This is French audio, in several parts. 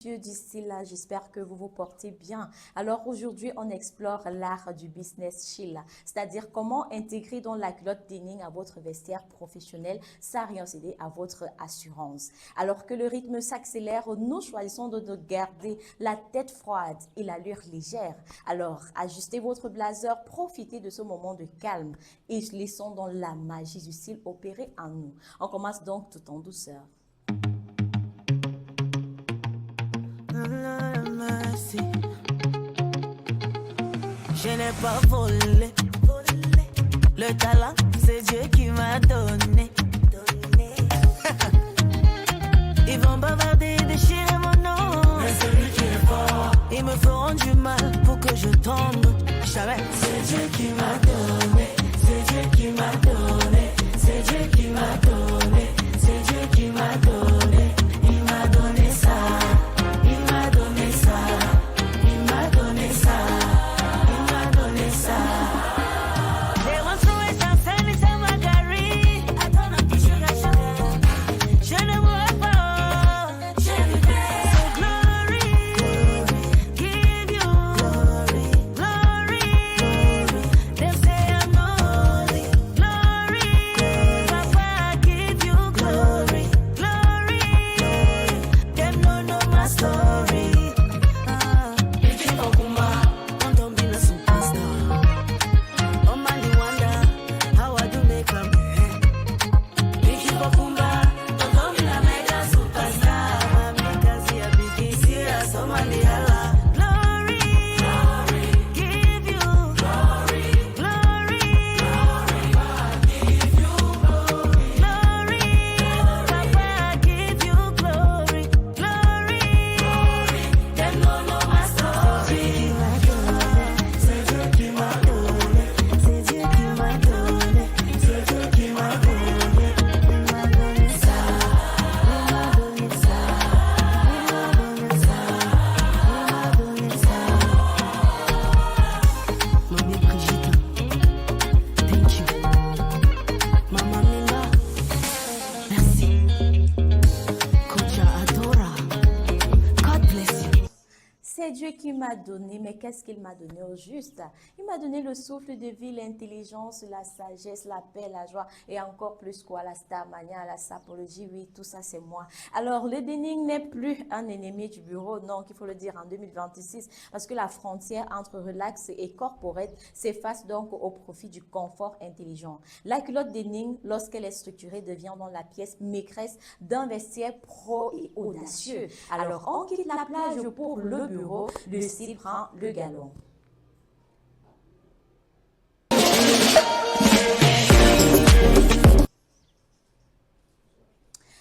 messieurs du style, j'espère que vous vous portez bien. Alors aujourd'hui, on explore l'art du business chill, c'est-à-dire comment intégrer dans la culotte denim à votre vestiaire professionnel sans rien céder à votre assurance. Alors que le rythme s'accélère, nous choisissons de garder la tête froide et l'allure légère. Alors, ajustez votre blazer, profitez de ce moment de calme et laissons dans la magie du style opérer en nous. On commence donc tout en douceur. Je n'ai pas volé. Le talent, c'est Dieu qui m'a donné. Ils vont bavarder et déchirer mon nom. Mais celui qui est fort, ils me feront du mal pour que je tombe. Jamais. C'est Dieu qui m'a donné. C'est Dieu qui m'a donné. C'est Dieu qui m'a donné. C'est Dieu qui m'a donné. Il m'a donné ça. Il m'a donné ça. Il m'a donné ça. Il m'a donné ça. They want to wait and send me some margarine. Attends un petit je ne vois pas. Je vivrai. So glory. Give you glory. Glory. Them say I'm holy. Glory. Papa, give you glory. Glory. Them don't know my story. Iki Okuma, I'm don't be a superstar. Oh man, you wonder how I do make them. Iki Okuma, I'm don't be a mega superstar. Mami, kazi ya bigi serious, oh man, the hala. Glory, give you glory, glory, give you glory, Papa, give you glory, glory. Them don't know my story. C'est Dieu qui m'a donné. C'est Dieu qui m'a donné. C'est Dieu qui m'a donné. Il m'a donné ça. Il m'a donné ça. Il m'a donné ça. Il m'a donné ça. Mamie Brigitte, thank you. Maman Minda, merci. Kocha Adora, God bless you. C'est Dieu qui m'a donné, mais qu'est-ce qu'il m'a donné au juste? Il m'a donné le souffle de vie, l'intelligence, la sagesse, la paix, la joie et encore plus quoi, la starmania, la sapologie, oui, tout ça c'est moi. Alors le denim n'est plus un ennemi du bureau, non, qu'il faut le dire en 2026, parce que la frontière entre relax et corporate s'efface donc au profit du confort intelligent. La culotte denim, lorsqu'elle est structurée, devient dans la pièce maîtresse d'un vestiaire pro et audacieux. Alors on quitte la plage pour le bureau, le style prend le galon.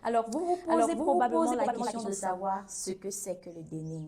Alors, vous vous posez probablement la question de savoir ce que c'est que le denim.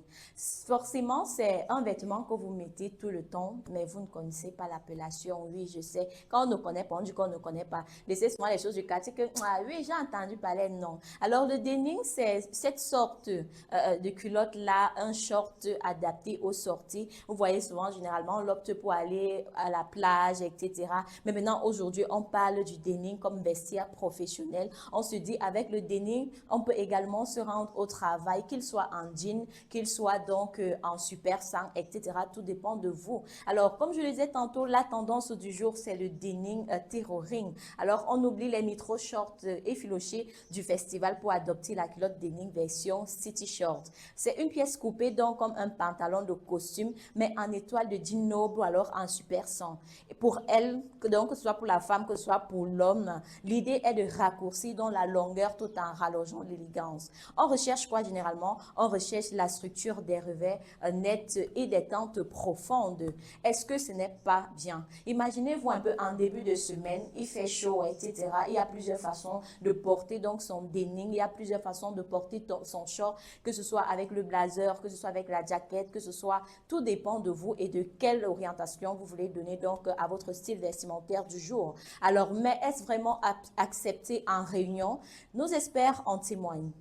Forcément, c'est un vêtement que vous mettez tout le temps, mais vous ne connaissez pas l'appellation. Oui, je sais. Quand on ne connaît pas, on dit qu'on ne connaît pas. Laissez souvent les choses du quartier que, ah oui, j'ai entendu parler, non. Alors, le denim, c'est cette sorte de culotte-là, un short adapté aux sorties. Vous voyez souvent, généralement, on l'opte pour aller à la plage, etc. Mais maintenant, aujourd'hui, on parle du denim comme vestiaire professionnel. On se dit, avec le denim, on peut également se rendre au travail, qu'il soit en jean, qu'il soit donc en super sang, etc. Tout dépend de vous. Alors, comme je le disais tantôt, la tendance du jour, c'est le denim tailoring. Alors, on oublie les micro shorts effilochés du festival pour adopter la culotte denim version city short. C'est une pièce coupée donc comme un pantalon de costume, mais en étoile de jean noble ou alors en super sang. Et pour elle, donc que ce soit pour la femme, que ce soit pour l'homme, l'idée est de raccourcir dans la longueur tout en rallongeant l'élégance. On recherche quoi généralement? On recherche la structure des revers nets et des tentes profondes. Est-ce que ce n'est pas bien? Imaginez-vous un peu en début de semaine, il fait chaud, etc. Il y a plusieurs façons de porter donc son denim, il y a plusieurs façons de porter son short, que ce soit avec le blazer, que ce soit avec la jaquette, que ce soit, tout dépend de vous et de quelle orientation vous voulez donner donc à votre style vestimentaire du jour. Alors, mais est-ce vraiment accepté en réunion? Nos experts en témoignent.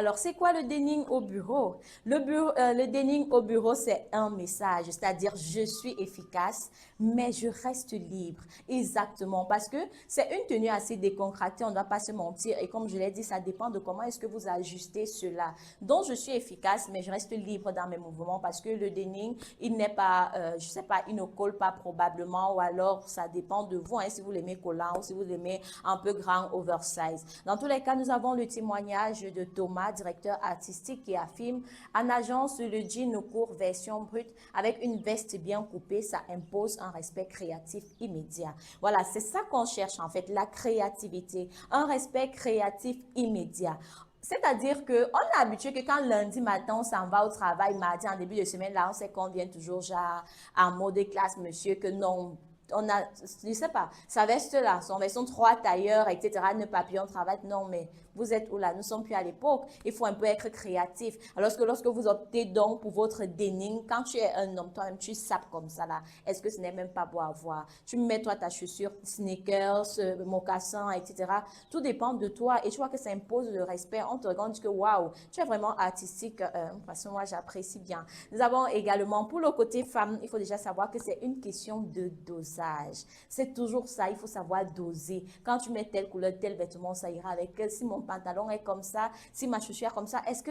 Alors, c'est quoi le denim au bureau? Le denim au bureau, c'est un message, c'est-à-dire je suis efficace, mais je reste libre. Exactement, parce que c'est une tenue assez décontractée, on ne va pas se mentir. Et comme je l'ai dit, ça dépend de comment est-ce que vous ajustez cela. Donc, je suis efficace, mais je reste libre dans mes mouvements parce que le denim, il n'est pas, je ne sais pas, il ne colle pas probablement, ou alors ça dépend de vous, hein, si vous l'aimez collant ou si vous l'aimez un peu grand, oversize. Dans tous les cas, nous avons le témoignage de Thomas, directeur artistique, qui affirme: en agence, le jean court version brute avec une veste bien coupée, ça impose un respect créatif immédiat. Voilà, c'est ça qu'on cherche en fait, la créativité, un respect créatif immédiat. C'est-à-dire qu'on est habitué que quand lundi matin, on s'en va au travail, mardi, en début de semaine, là, on sait qu'on vient toujours genre en mode de classe, monsieur, que non, on a, je sais pas, sa veste là, son version 3 tailleurs, etc., ne papillon, travail, non, mais vous êtes où là? Nous ne sommes plus à l'époque. Il faut un peu être créatif. Alors que lorsque vous optez donc pour votre denim, quand tu es un homme, toi-même, tu sapes comme ça là. Est-ce que ce n'est même pas beau à voir? Tu mets toi ta chaussure, sneakers, mocassins, etc. Tout dépend de toi et tu vois que ça impose le respect. On te regarde que waouh, tu es vraiment artistique. Parce que moi, j'apprécie bien. Nous avons également, pour le côté femme, il faut déjà savoir que c'est une question de dosage. C'est toujours ça, il faut savoir doser. Quand tu mets telle couleur, tel vêtement, ça ira avec. Si mon pantalon est comme ça, si ma chaussure est comme ça, est-ce que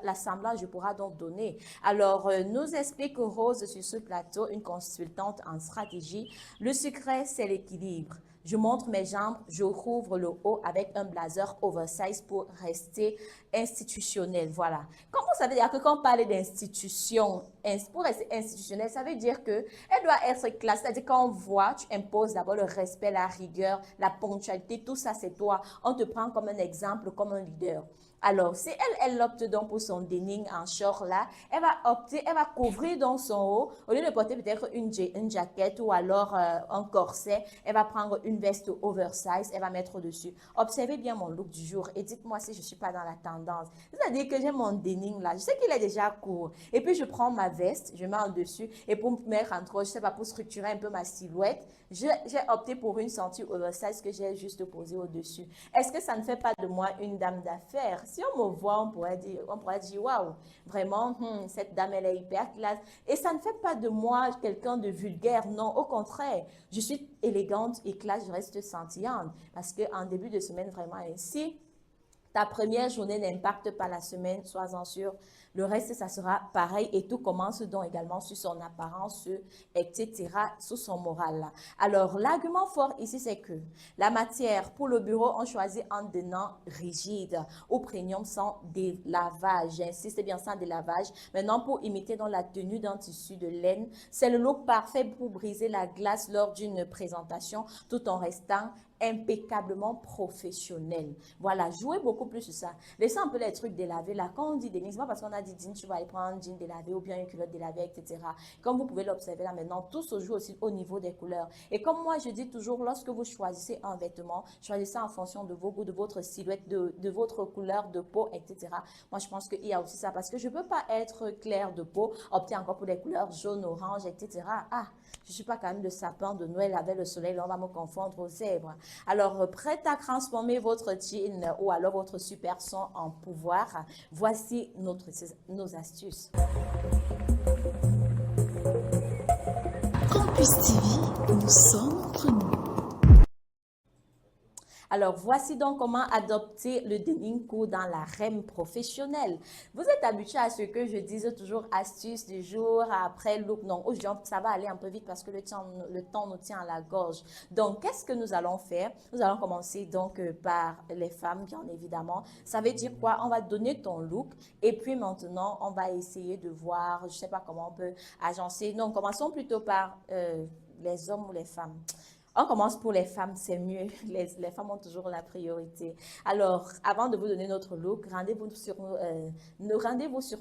l'assemblage pourra donc donner? Alors, nous explique Rose sur ce plateau, une consultante en stratégie. Le secret, c'est l'équilibre. Je montre mes jambes, je rouvre le haut avec un blazer oversize pour rester institutionnel. Voilà. Comme vous savez, que quand on parle d'institution, pour rester institutionnel, ça veut dire qu'elle doit être classe. C'est-à-dire quand on voit, tu imposes d'abord le respect, la rigueur, la ponctualité, tout ça c'est toi. On te prend comme un exemple, comme un leader. Alors, si elle opte donc pour son denim en short là, elle va opter, elle va couvrir donc son haut. Au lieu de porter peut-être une jaquette ou alors un corset, elle va prendre une veste oversize, elle va mettre dessus. Observez bien mon look du jour et dites-moi si je ne suis pas dans la tendance. C'est-à-dire que j'ai mon denim là, je sais qu'il est déjà court. Et puis, je prends ma veste, je mets en dessus et pour me mettre entre autres, je sais pas, pour structurer un peu ma silhouette, j'ai opté pour une ceinture oversize que j'ai juste posée au-dessus. Est-ce que ça ne fait pas de moi une dame d'affaires? Si on me voit, on pourrait dire waouh, vraiment, cette dame, elle est hyper classe. Et ça ne fait pas de moi quelqu'un de vulgaire, non, au contraire. Je suis élégante et classe, je reste scintillante. Parce qu'en début de semaine, vraiment, ainsi, ta première journée n'impacte pas la semaine, sois-en sûr. Le reste, ça sera pareil et tout commence donc également sur son apparence, etc., sur son moral. Alors, l'argument fort ici, c'est que la matière pour le bureau, on choisit un dénant rigide ou premium sans délavage. J'insiste bien sans délavage. Maintenant, pour imiter dans la tenue d'un tissu de laine, c'est le look parfait pour briser la glace lors d'une présentation tout en restant impeccablement professionnel. Voilà, jouez beaucoup plus sur ça. Laissez un peu les trucs délavés là. Quand on dit denim, c'est pas parce qu'on a dit jean, tu vas aller prendre un jean délavé ou bien une culotte délavée, etc. Comme vous pouvez l'observer là maintenant, tout se joue aussi au niveau des couleurs. Et comme moi, je dis toujours, lorsque vous choisissez un vêtement, choisissez en fonction de vos goûts, de votre silhouette, de votre couleur de peau, etc. Moi, je pense qu'il y a aussi ça parce que je ne peux pas être claire de peau, opter encore pour des couleurs jaune, orange, etc. Ah, je ne suis pas quand même le sapin de Noël avec le soleil, là, on va me confondre aux zèbres. Alors, prête à transformer votre jean ou alors votre super son en pouvoir, voici nos astuces. Campus TV, nous sommes entre nous. Alors, voici donc comment adopter le denim court dans la REM professionnelle. Vous êtes habitué à ce que je dise toujours astuce du jour, après look. Non, aujourd'hui, ça va aller un peu vite parce que le temps nous tient à la gorge. Donc, qu'est-ce que nous allons faire? Nous allons commencer donc par les femmes, bien évidemment. Ça veut dire quoi? On va donner ton look et puis maintenant, on va essayer de voir, je ne sais pas comment on peut agencer. Non, commençons plutôt par les hommes ou les femmes. On commence pour les femmes, c'est mieux. Les femmes ont toujours la priorité. Alors, avant de vous donner notre look, rendez-vous sur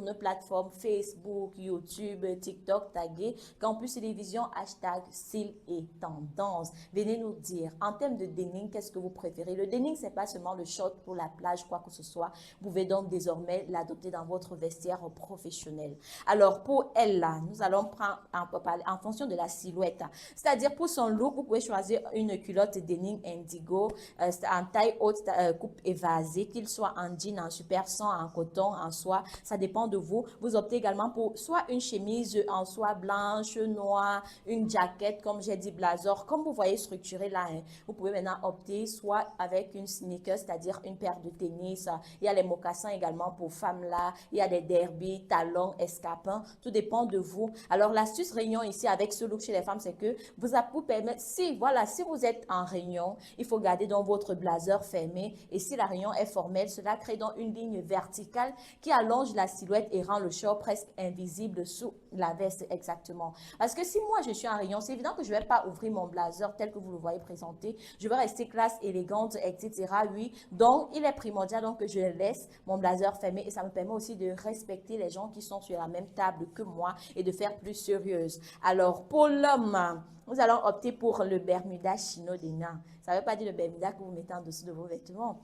nos plateformes Facebook, YouTube, TikTok, tagué, Campus Télévision, hashtag style et tendance. Venez nous dire, en termes de denim, qu'est-ce que vous préférez? Le denim, c'est pas seulement le short pour la plage, quoi que ce soit. Vous pouvez donc désormais l'adopter dans votre vestiaire professionnel. Alors, pour elle, là, nous allons prendre en fonction de la silhouette. C'est-à-dire, pour son look, vous pouvez choisir choisir une culotte denim indigo en taille haute, coupe évasée, qu'il soit en jean, en super 100, en coton, en soie. Ça dépend de vous. Vous optez également pour soit une chemise en soie blanche, noire, une jaquette, comme j'ai dit, blazer. Comme vous voyez structuré là, hein, vous pouvez maintenant opter soit avec une sneaker, c'est-à-dire une paire de tennis. Il y a les mocassins également pour femmes là. Il y a des derbies, talons, escarpins. Tout dépend de vous. Alors, l'astuce réunion ici avec ce look chez les femmes, c'est que vous permettre, si vous êtes en réunion, il faut garder donc votre blazer fermé. Et si la réunion est formelle, cela crée donc une ligne verticale qui allonge la silhouette et rend le short presque invisible sous la veste exactement. Parce que si moi je suis en réunion, c'est évident que je ne vais pas ouvrir mon blazer tel que vous le voyez présenté. Je vais rester classe, élégante, etc. Oui, donc il est primordial donc que je laisse mon blazer fermé et ça me permet aussi de respecter les gens qui sont sur la même table que moi et de faire plus sérieuse. Alors pour l'homme, nous allons opter pour le Bermuda chino des nains. Ça ne veut pas dire le Bermuda que vous mettez en dessous de vos vêtements.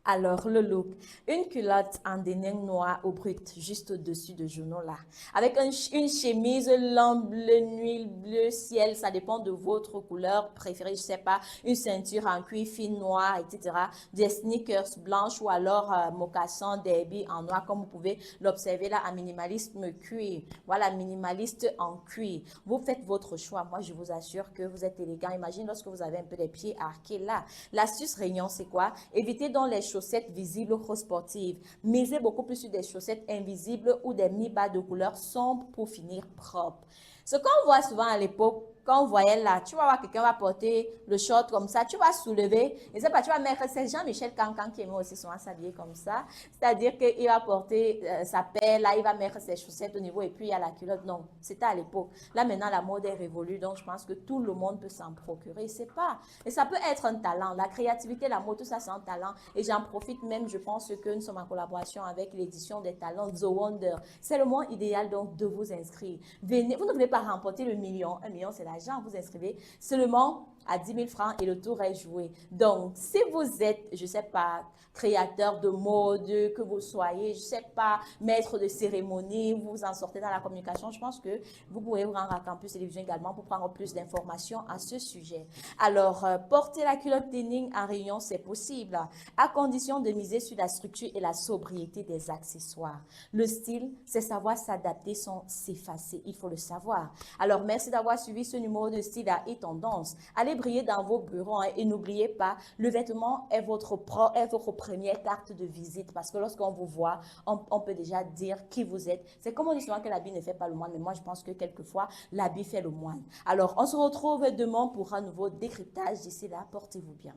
Alors, le look, une culotte en denim noir au brut, juste au-dessus de genou là, avec une chemise lampe bleu nuit, bleu ciel, ça dépend de votre couleur préférée, je sais pas, une ceinture en cuir fine noir, etc. Des sneakers blanches ou alors mocassins, derby en noir, comme vous pouvez l'observer là, en minimalisme cuir. Voilà, minimaliste en cuir. Vous faites votre choix. Moi, je vous assure que vous êtes élégant. Imagine lorsque vous avez un peu les pieds arqués là. L'astuce réunion, c'est quoi? Évitez donc les chaussettes visibles ou sportives. Misez beaucoup plus sur des chaussettes invisibles ou des mi-bas de couleur sombre pour finir propre. Ce qu'on voit souvent à l'époque, quand on voyait là, tu vas voir quelqu'un va porter le short comme ça, tu vas soulever, et c'est pas, tu vas mettre, c'est Jean-Michel Cancan qui aimait aussi souvent s'habiller comme ça, c'est-à-dire qu'il va porter sa paire, là, il va mettre ses chaussettes au niveau, et puis il y a la culotte. Non, c'était à l'époque. Là, maintenant, la mode est révolue, donc je pense que tout le monde peut s'en procurer, c'est pas, et ça peut être un talent, la créativité, la mode, tout ça, c'est un talent, et j'en profite même, je pense que nous sommes en collaboration avec l'édition des talents The Wonder. C'est le moment idéal, donc, de vous inscrire. Venez, vous ne voulez pas remporter le million, 1 million, c'est l'argent, vous inscrivez seulement à 10 000 francs et le tour est joué. Donc, si vous êtes, je ne sais pas, créateur de mode, que vous soyez, je ne sais pas, maître de cérémonie, vous en sortez dans la communication, je pense que vous pouvez vous rendre à Campus Télévision également pour prendre plus d'informations à ce sujet. Alors, porter la culotte denim en réunion, c'est possible, à condition de miser sur la structure et la sobriété des accessoires. Le style, c'est savoir s'adapter sans s'effacer, il faut le savoir. Alors, merci d'avoir suivi ce numéro de style à e-tendance. Allez briller dans vos bureaux hein, et n'oubliez pas, le vêtement est votre première carte de visite parce que lorsqu'on vous voit, on peut déjà dire qui vous êtes. C'est comme on dit souvent que l'habit ne fait pas le moine, mais moi je pense que quelquefois, l'habit fait le moine. Alors, on se retrouve demain pour un nouveau décryptage. D'ici là, portez-vous bien.